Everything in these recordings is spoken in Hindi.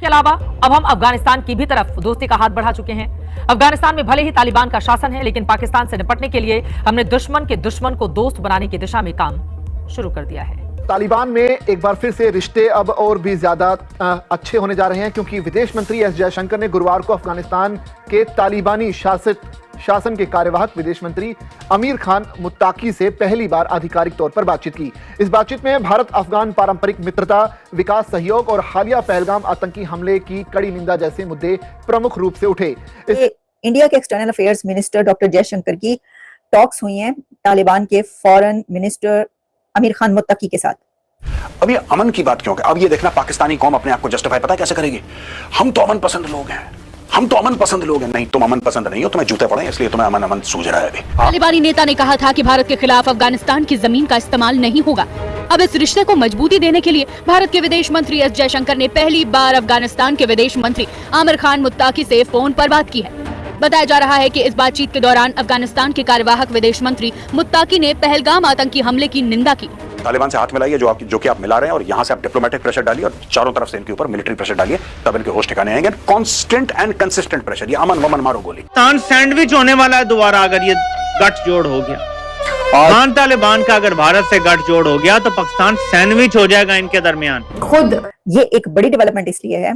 के अलावा अब हम अफगानिस्तान की भी तरफ दोस्ती का हाथ बढ़ा चुके हैं। अफगानिस्तान में भले ही तालिबान का शासन है, लेकिन पाकिस्तान से निपटने के लिए हमने दुश्मन के दुश्मन को दोस्त बनाने की दिशा में काम शुरू कर दिया है। तालिबान में एक बार फिर से रिश्ते अब और भी ज्यादा अच्छे होने जा रहे हैं, क्योंकि विदेश मंत्री एस जयशंकर ने गुरुवार को अफगानिस्तान के तालिबानी शासन के कार्यवाहक विदेश मंत्री आमिर खान मुत्ताकी से पहली बार आधिकारिक तौर पर बातचीत की। इस बातचीत में भारत अफगान पारंपरिक मित्रता, विकास सहयोग और हालिया पहलगाम आतंकी हमले की कड़ी निंदा जैसे मुद्दे प्रमुख रूप से उठे। इंडिया के external affairs minister doctor Jaishankar की टॉक्स हुई हैं तालिबान के फॉरेन मिनिस्टर आमिर खान मुत्ताकी के साथ। अब ये अमन की बात क्यों है? अब ये देखना पाकिस्तानी कौम अपने आप को जस्टिफाई पता कैसे करेगी? हम तो अमन पसंद लोग हैं, हम तो अमन पसंद लोग हैं। नहीं, तुम अमन पसंद नहीं हो, तुम्हें जूते पड़े इसलिए तुम्हें अमन अमन सूझ रहा है अभी। तालिबानी नेता ने कहा था कि भारत के खिलाफ अफगानिस्तान की जमीन का इस्तेमाल नहीं होगा। अब इस रिश्ते को मजबूती देने के लिए भारत के विदेश मंत्री एस जयशंकर ने पहली बार अफगानिस्तान के विदेश मंत्री आमिर खान मुत्ताकी से फोन पर बात की है। बताया जा रहा है कि इस बातचीत के दौरान अफगानिस्तान के कार्यवाहक विदेश मंत्री मुत्ताकी ने पहलगाम आतंकी हमले की निंदा की। तालिबान से हाथ मिलाइए जो कि आप मिला रहे हैं, और यहाँ से आप डिप्लोमेटिक प्रेशर डालिए और चारों तरफ से इनके ऊपर मिलिट्री प्रेशर डालिए, तब इनके होश ठिकाने आएंगे। कांस्टेंट एंड कंसिस्टेंट प्रेशर, ये अमन वमन मारो गोली। पाकिस्तान सैंडविच होने वाला है दोबारा अगर ये गठजोड़ हो गया। अफगान तालिबान का अगर भारत से गठजोड़ हो गया तो पाकिस्तान सैंडविच हो जाएगा इनके दरमियान। खुद ये एक बड़ी डेवलपमेंट इसलिए है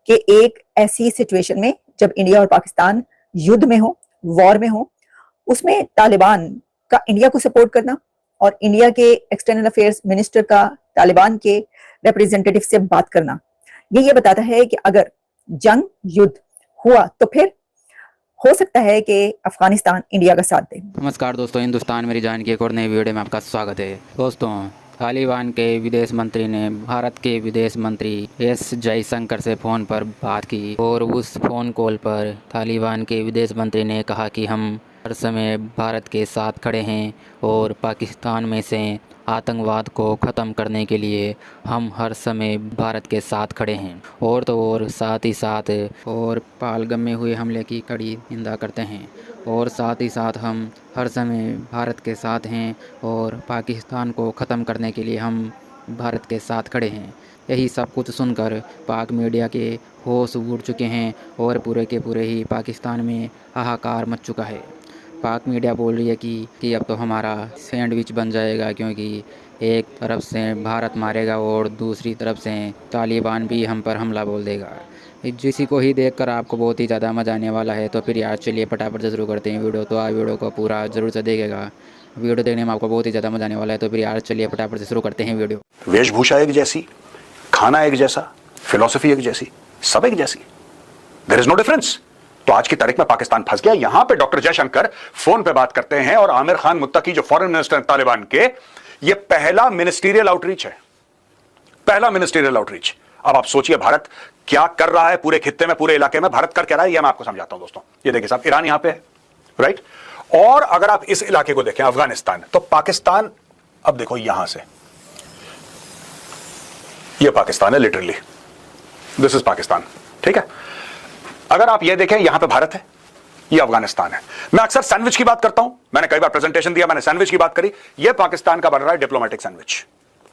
कि एक ऐसी सिचुएशन में जब इंडिया और पाकिस्तान युद्ध में हो, वॉर में हो, उसमें तालिबान का इंडिया को सपोर्ट करना और इंडिया के एक्सटर्नल अफेयर्स मिनिस्टर का तालिबान के रिप्रेजेंटेटिव से बात करना, ये बताता है कि अगर जंग युद्ध हुआ तो फिर हो सकता है कि अफगानिस्तान इंडिया का साथ दे। नमस्कार दोस्तों, हिंदुस्तान मेरी जान की एक और नई वीडियो में आपका स्वागत है। दोस्तों, तालिबान के विदेश मंत्री ने भारत के विदेश मंत्री एस जयशंकर से फ़ोन पर बात की और उस फ़ोन कॉल पर तालिबान के विदेश मंत्री ने कहा कि हम हर समय भारत के साथ खड़े हैं और पाकिस्तान में से आतंकवाद को ख़त्म करने के लिए हम हर समय भारत के साथ खड़े हैं और तो और साथ ही साथ और पहलगाम में हुए हमले की कड़ी निंदा करते हैं और साथ ही साथ हम हर समय भारत के साथ हैं और पाकिस्तान को ख़त्म करने के लिए हम भारत के साथ खड़े हैं। यही सब कुछ सुनकर पाक मीडिया के होश उड़ चुके हैं और पूरे के पूरे ही पाकिस्तान में हाहाकार मच चुका है। पाक मीडिया बोल रही है कि अब तो हमारा सैंडविच बन जाएगा, क्योंकि एक तरफ से भारत मारेगा और दूसरी तरफ से तालिबान भी हम पर हमला बोल देगा। जिसी को ही देखकर आपको बहुत ही ज़्यादा मज़ा आने वाला है। तो फिर यार चलिए फटाफट से शुरू करते हैं वीडियो। तो आप वीडियो को पूरा ज़रूर से देखेगा, वीडियो देखने में आपको बहुत ही ज़्यादा मज़ा आने वाला है। तो फिर यार चलिए फटाफट से शुरू करते हैं वीडियो। वेशभूषा एक जैसी, खाना एक जैसा, फिलॉसफी एक जैसी, सब एक जैसी, देयर इज नो डिफरेंस। तो आज की तारीख में पाकिस्तान फंस गया। यहां पे डॉक्टर जयशंकर फोन पे बात करते हैं और आमिर खान मुत्ताकी जो फॉरेन मिनिस्टर तालिबान के, ये पहला मिनिस्टीरियल आउटरीच है, पहला मिनिस्टीरियल आउटरीच। अब आप सोचिए भारत क्या कर रहा है पूरे खित्ते में, पूरे इलाके में। भारत कर क्या रहा है ये मैं आपको समझाता हूं दोस्तों। ये देखिए साहब, ईरान यहां पे है, राइट। और अगर आप इस इलाके को देखें अफगानिस्तान, तो पाकिस्तान, अब देखो यहां से ये पाकिस्तान है, लिटरली दिस इज पाकिस्तान, ठीक है। अगर आप ये देखें यहां पे भारत है, ये अफगानिस्तान है। मैं अक्सर सैंडविच की बात करता हूं, मैंने कई बार प्रेजेंटेशन दिया, मैंने सैंडविच की बात करी। ये पाकिस्तान का बन रहा है डिप्लोमेटिक सैंडविच,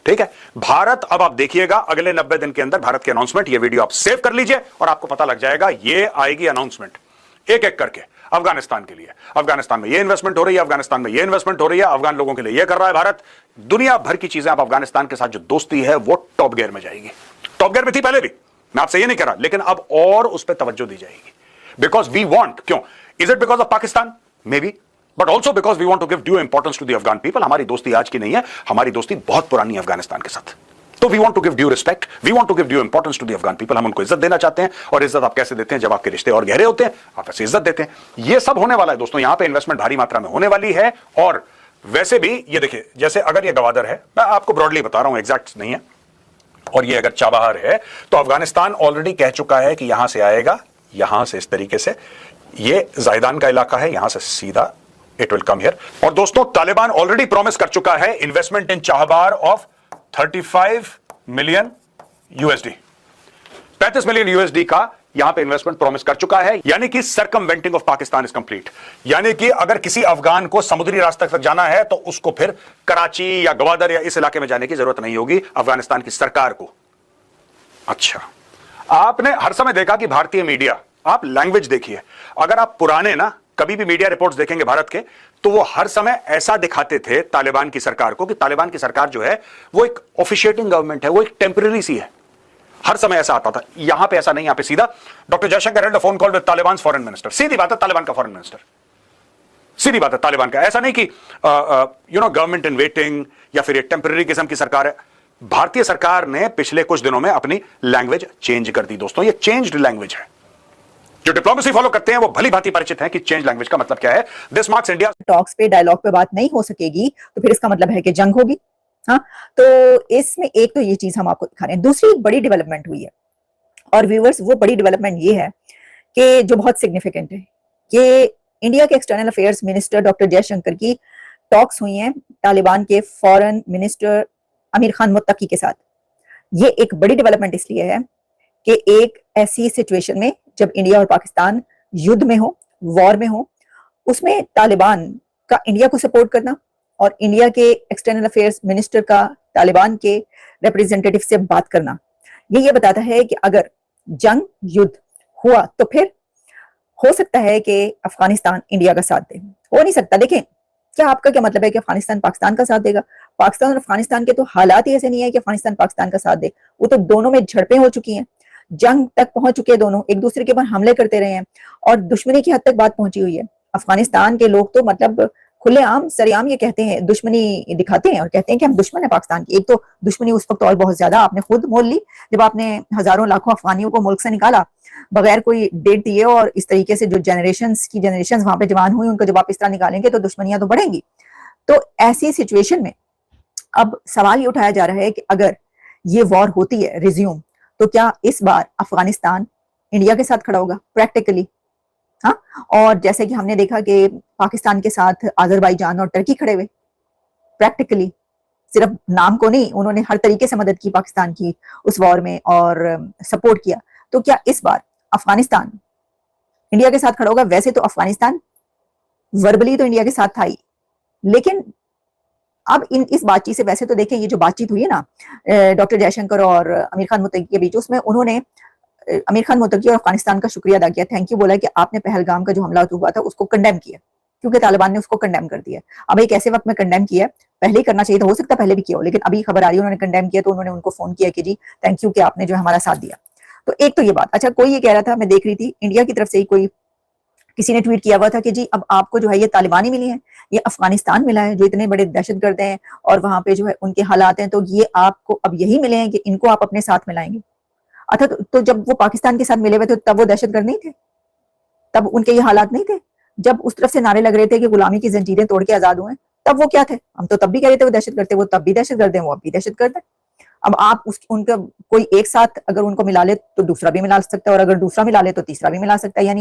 ठीक है। भारत, अब आप देखिएगा अगले 90 दिन के अंदर भारत की अनाउंसमेंट, ये वीडियो आप सेव कर लीजिए और आपको पता लग जाएगा, ये आएगी अनाउंसमेंट एक एक करके अफगानिस्तान के लिए। अफगानिस्तान में ये इन्वेस्टमेंट हो रही है, अफगानिस्तान में ये इन्वेस्टमेंट हो रही है, अफगान लोगों के लिए ये कर रहा है भारत। दुनिया भर की चीजें, अब अफगानिस्तान के साथ जो दोस्ती है वो टॉप गियर में जाएगी। टॉप गियर में थी पहले भी, मैं आपसे ये नहीं कह रहा, लेकिन अब और उस पर तवज्जो दी जाएगी। बिकॉज वी वॉन्ट, क्यों? Is it because of Pakistan? Maybe, but also because we want to give due importance to the Afghan people. हमारी दोस्ती आज की नहीं है, हमारी दोस्ती बहुत पुरानी है अफगानिस्तान के साथ। तो we want to give due respect, we want to give due importance to the Afghan people. हम उनको इज्जत देना चाहते हैं, और इज्जत आप कैसे देते हैं? जब आपके रिश्ते और गहरे होते हैं, आप ऐसे इज्जत देते हैं। ये सब होने वाला है दोस्तों, यहां पे इन्वेस्टमेंट भारी मात्रा में होने वाली है। और वैसे भी ये देखिए, जैसे अगर ये गवादर है, मैं आपको ब्रॉडली बता रहा हूं, एग्जैक्ट नहीं है, और ये अगर चाबहार है, तो अफगानिस्तान ऑलरेडी कह चुका है कि यहां से आएगा, यहां से इस तरीके से, ये जायदान का इलाका है, यहां से सीधा इट विल कम हियर। और दोस्तों, तालिबान ऑलरेडी प्रॉमिस कर चुका है investment in Chabahar of 35 million USD, 35 million USD का यहां पे इन्वेस्टमेंट प्रॉमिस कर चुका है। यानी कि सर्कमवेंटिंग ऑफ पाकिस्तान इज कंप्लीट। यानी कि अगर किसी अफगान को समुद्री रास्ते तक जाना है तो उसको फिर कराची या गवादर या इस इलाके में जाने की जरूरत नहीं होगी अफगानिस्तान की सरकार को। अच्छा, आपने हर समय देखा कि भारतीय मीडिया, आप लैंग्वेज देखिए, अगर आप पुराने ना कभी भी मीडिया रिपोर्ट्स देखेंगे भारत के, तो वो हर समय ऐसा दिखाते थे तालिबान की सरकार को कि तालिबान की सरकार जो है वो एक ऑफिशिएटिंग गवर्नमेंट है, वो एक टेम्पररी सी है। हर समय ऐसा आता था। यहां पे ऐसा नहीं, यहां पे सीधा doctor Jaishankar had a phone call with Taliban foreign minister. सीधी बात है, तालिबान का फॉरेन मिनिस्टर, सीधी बात है तालिबान का। ऐसा नहीं कि गवर्नमेंट इन वेटिंग या फिर एक टेम्पररी किस्म की सरकार है। भारतीय सरकार ने पिछले कुछ दिनों में अपनी लैंग्वेज चेंज कर दी दोस्तों, ये चेंज्ड लैंग्वेज है। जो डिप्लोमेसी फॉलो करते हैं वो भली भांति परिचित हैं कि चेंज लैंग्वेज का मतलब क्या है। This marks India. टॉक्स पे, डायलॉग पे बात नहीं हो सकेगी तो फिर इसका मतलब है कि जंग होगी। हाँ, तो इसमें एक तो ये चीज हम आपको दिखा रहे हैं। दूसरी बड़ी डेवलपमेंट हुई है, और व्यूअर्स वो बड़ी डेवलपमेंट ये है कि जो बहुत सिग्निफिकेंट है कि इंडिया के external affairs minister doctor Jaishankar की टॉक्स हुई हैं तालिबान के फॉरेन मिनिस्टर आमिर खान मुत्तकी के साथ। ये एक बड़ी डेवलपमेंट इसलिए है कि एक ऐसी सिचुएशन में जब इंडिया और पाकिस्तान युद्ध में हो, वॉर में हो, उसमें तालिबान का इंडिया को सपोर्ट करना और इंडिया के एक्सटर्नल अफेयर्स मिनिस्टर का तालिबान के रिप्रेजेंटेटिव से बात करना, ये बताता है कि अगर जंग युद्ध हुआ तो फिर हो सकता है कि अफगानिस्तान इंडिया का साथ दे। हो नहीं सकता। देखें, क्या आपका क्या मतलब है कि अफगानिस्तान पाकिस्तान का साथ देगा? पाकिस्तान और अफगानिस्तान के तो हालात ही ऐसे नहीं है कि अफगानिस्तान पाकिस्तान का साथ दे। वो तो दोनों में झड़पें हो चुकी हैं, जंग तक पहुंच चुके हैं, दोनों एक दूसरे के ऊपर हमले करते रहे हैं और दुश्मनी की हद तक बात पहुंची हुई है। अफगानिस्तान के लोग तो मतलब खुलेआम सरेआम ये कहते हैं, दुश्मनी दिखाते हैं और कहते हैं कि हम दुश्मन है पाकिस्तान की। एक तो दुश्मनी उस वक्त और बहुत ज्यादा आपने खुद मोल ली जब आपने हजारों लाखों अफगानियों को मुल्क से निकाला बगैर कोई डेट दिए, और इस तरीके से जो जनरेशन वहां पे जवान हुई उनको जब आप इस तरह निकालेंगे तो दुश्मनियां तो बढ़ेंगी। तो ऐसी सिचुएशन में अब सवाल ये उठाया जा रहा है कि अगर ये वॉर होती है रिज्यूम, तो क्या इस बार अफगानिस्तान इंडिया के साथ खड़ा होगा प्रैक्टिकली? हाँ, और जैसे कि हमने देखा कि पाकिस्तान के साथ अजरबैजान और टर्की खड़े हुए प्रैक्टिकली, सिर्फ नाम को नहीं, उन्होंने हर तरीके से मदद की पाकिस्तान की उस वॉर में और सपोर्ट किया। तो क्या इस बार अफगानिस्तान इंडिया के साथ खड़ा होगा? वैसे तो अफगानिस्तान वर्बली तो इंडिया के साथ था ही, लेकिन अब इस बातचीत से, वैसे तो देखें ये जो बातचीत हुई है ना डॉक्टर जयशंकर और आमिर खान मुत्तकी के बीच, उसमें उन्होंने आमिर खान मुत्तकी और अफगानिस्तान का शुक्रिया अदा किया, थैंक यू बोला कि आपने पहलगाम का जो हमला हुआ था उसको कंडेम किया, क्योंकि तालिबान ने उसको कंडेम कर दिया। अब एक ऐसे वक्त में कंडेम किया, पहले ही करना चाहिए था, हो सकता है पहले भी किया हो, लेकिन अभी खबर आ रही है उन्होंने कंडेम किया, तो उन्होंने उनको फोन किया कि जी थैंक यू कि आपने जो हमारा साथ दिया। तो एक तो ये बात। अच्छा, कोई ये कह रहा था, मैं देख रही थी इंडिया की तरफ से ही कोई किसी ने ट्वीट किया हुआ था कि जी अब आपको जो है ये तालिबान ही मिली है, ये अफगानिस्तान मिला है जो इतने बड़े दहशतगर्द हैं और वहां पे जो है उनके हालात हैं, तो ये आपको अब यही मिले हैं कि इनको आप अपने साथ मिलाएंगे। अच्छा, तो जब वो पाकिस्तान के साथ मिले हुए थे तब वो दहशतगर्द नहीं थे? तब उनके ये हालात नहीं थे? जब उस तरफ से नारे लग रहे थे कि गुलामी की जंजीरें तोड़ के आजाद हुए, तब वो क्या थे? हम तो तब भी कह रहे थे वो दहशतगर्द थे, वो तब भी दहशतगर्द हैं, वो अब भी दहशतगर्द है। अब आप उनका कोई एक साथ अगर उनको मिला ले तो दूसरा भी मिला सकता है, और अगर दूसरा मिला ले तो तीसरा भी मिला सकता है। यानी